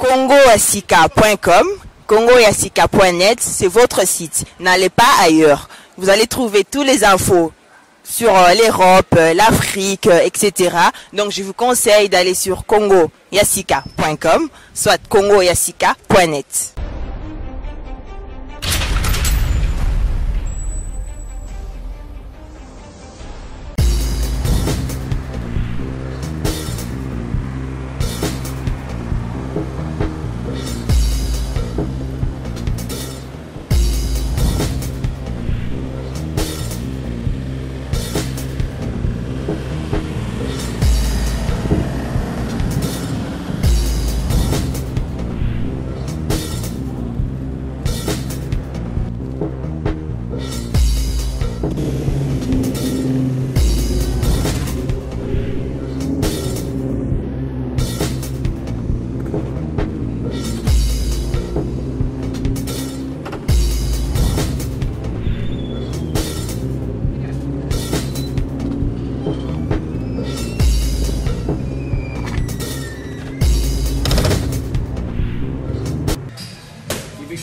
congoyasika.com, congoyasika.net, c'est votre site. N'allez pas ailleurs. Vous allez trouver tous les infos sur l'Europe, l'Afrique, etc. Donc je vous conseille d'aller sur congoyasika.com, soit congoyasika.net.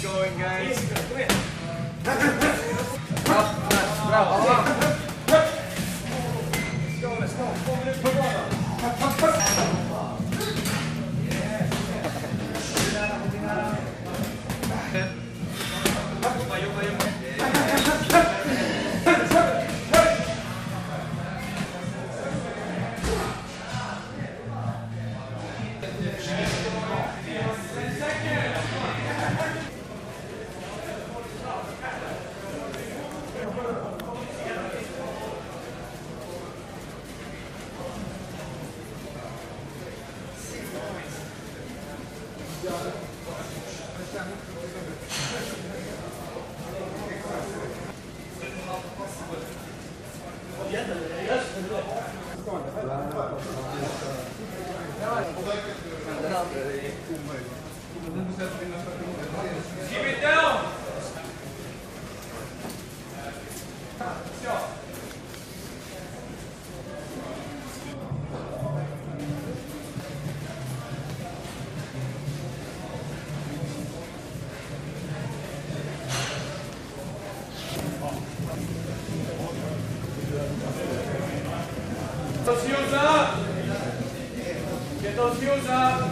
Going, guys. Let's go. Keep it down. Those heels up. Get those heels up.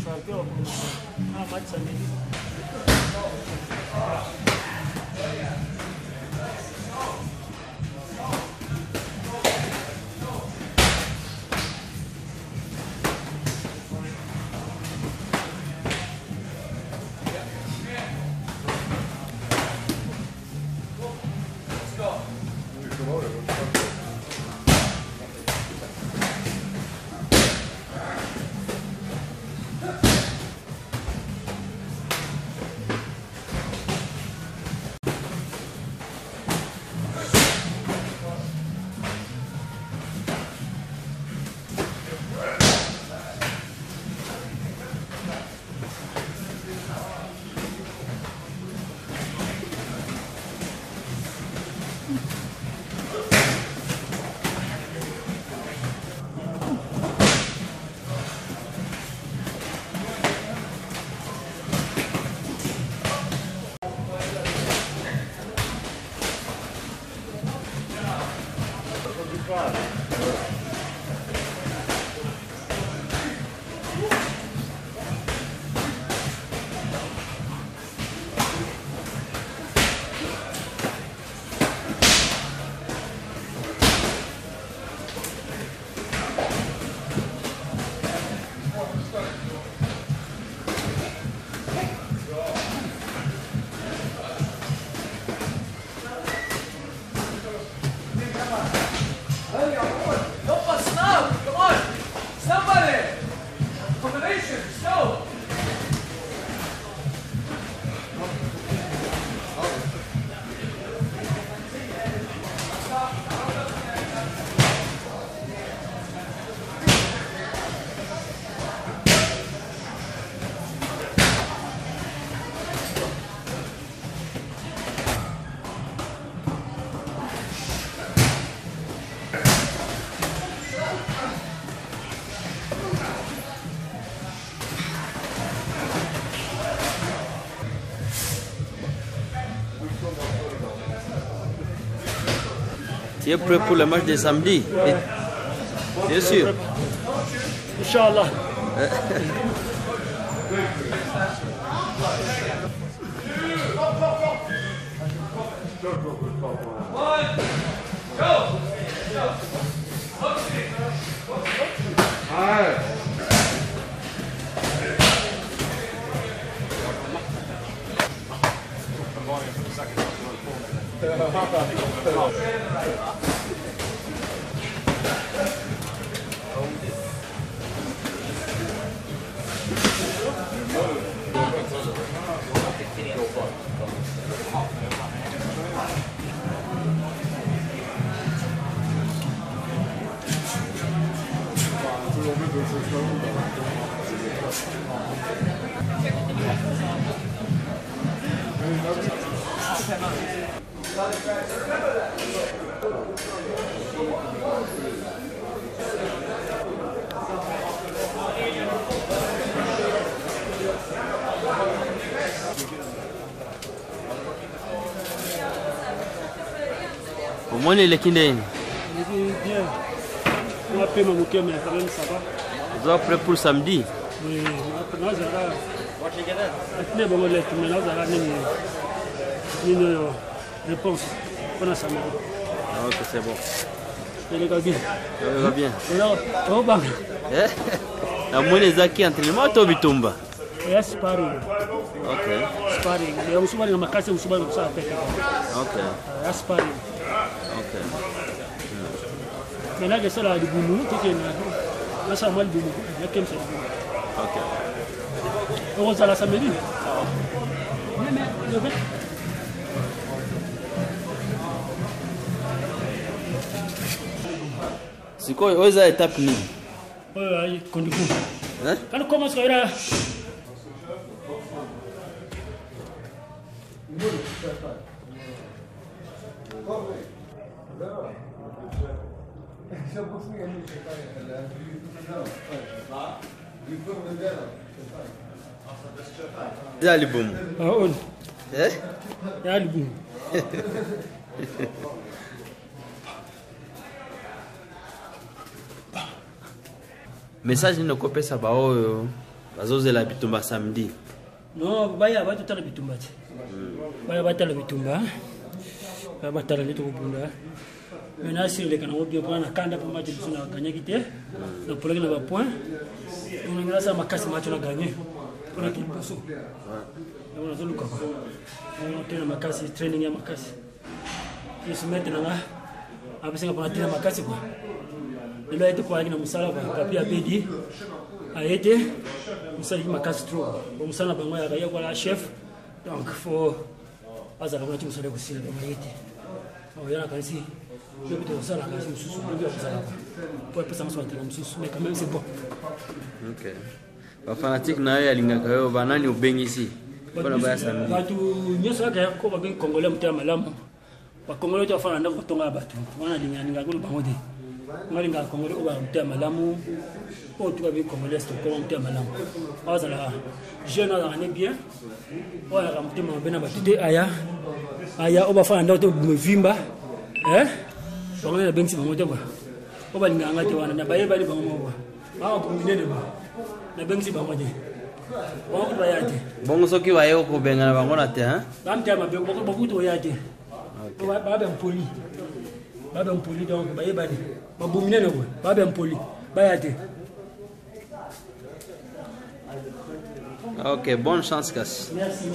Let's go. Tu es prêt pour le match de samedi? Bien sûr. Inch'Allah. Au moins les Kindé. Bien. On a payé mon bouquet, mais quand même ça va. Vous êtes prêts pour samedi? Oui, maintenant j'ai une réponse. On a ça. Ah, ok, c'est bon. Les gars, bien. Ça va bien. Oh, bah. La moine zaki entraînement to bitumba. Yes, sparring. Ok. Sparring. Ya usubali na makasi usubali kusaa teke. Ok. Ya sparring. Ok. Mais là je sais la dibumu teke na ça mal dibumu. Ya kem ça. Ok. On va la samedi. C'est quoi oza étape ni? Ouais, kondiku. Hein? Quand on commence à ir Zalibum. ah on. Eh? Ya album. Message ni kopesa ba oyo bazozela bitumba samedi. Non, baya ba tutala bitumba. Baya batala bitumba. Baya batala leto kubunda. Maintenant sur les canaux bien prendre kanda pour match de na gagner quitté. Le problème na ba point. On a ça makasi match na gagner. Pour la kipe so. On a zolu kwa. On tena makasi training ya makasi. Yesu maintenant nga. Abasenga pour tena makasi kwa. Lelo ete kwa ngina musala kwa papi abedi. Aete musala makasi trop. Musala bango ya kaya kwa la chef. Donc faut azala kwa musala kusila kwa yete. Yana kansi. Je vais te faire la case sous pour passer en soirée mais quand même c'est bon. OK. Ba fanatique na ya linga kayo banani ubengi ici. Bona ba samedi. Batu nyoso ka ko ba ben congolais mutia malamu. Ba congolais to fana ndako tonga batu. Wana linga ko ba ngode. Ngalinga congolais ko ba mutia malamu. O tu ba ben congolais to ko mutia malamu. Azala jeune na ne bien. Wala ka mutia mabena batu te aya. Aya o ba fana ndako to vimba. On a bien si on va on va linga ngati wana na baye bali bango ba ko minene ba na bengi bango je ba ko bayate Bongo soki ba yo ko benga bango na te hein ba mta ma be ko ko to yate ba be mpoli donc baye bali ba bu minene ba be mpoli bayate. OK, bonne chance Cass. Merci.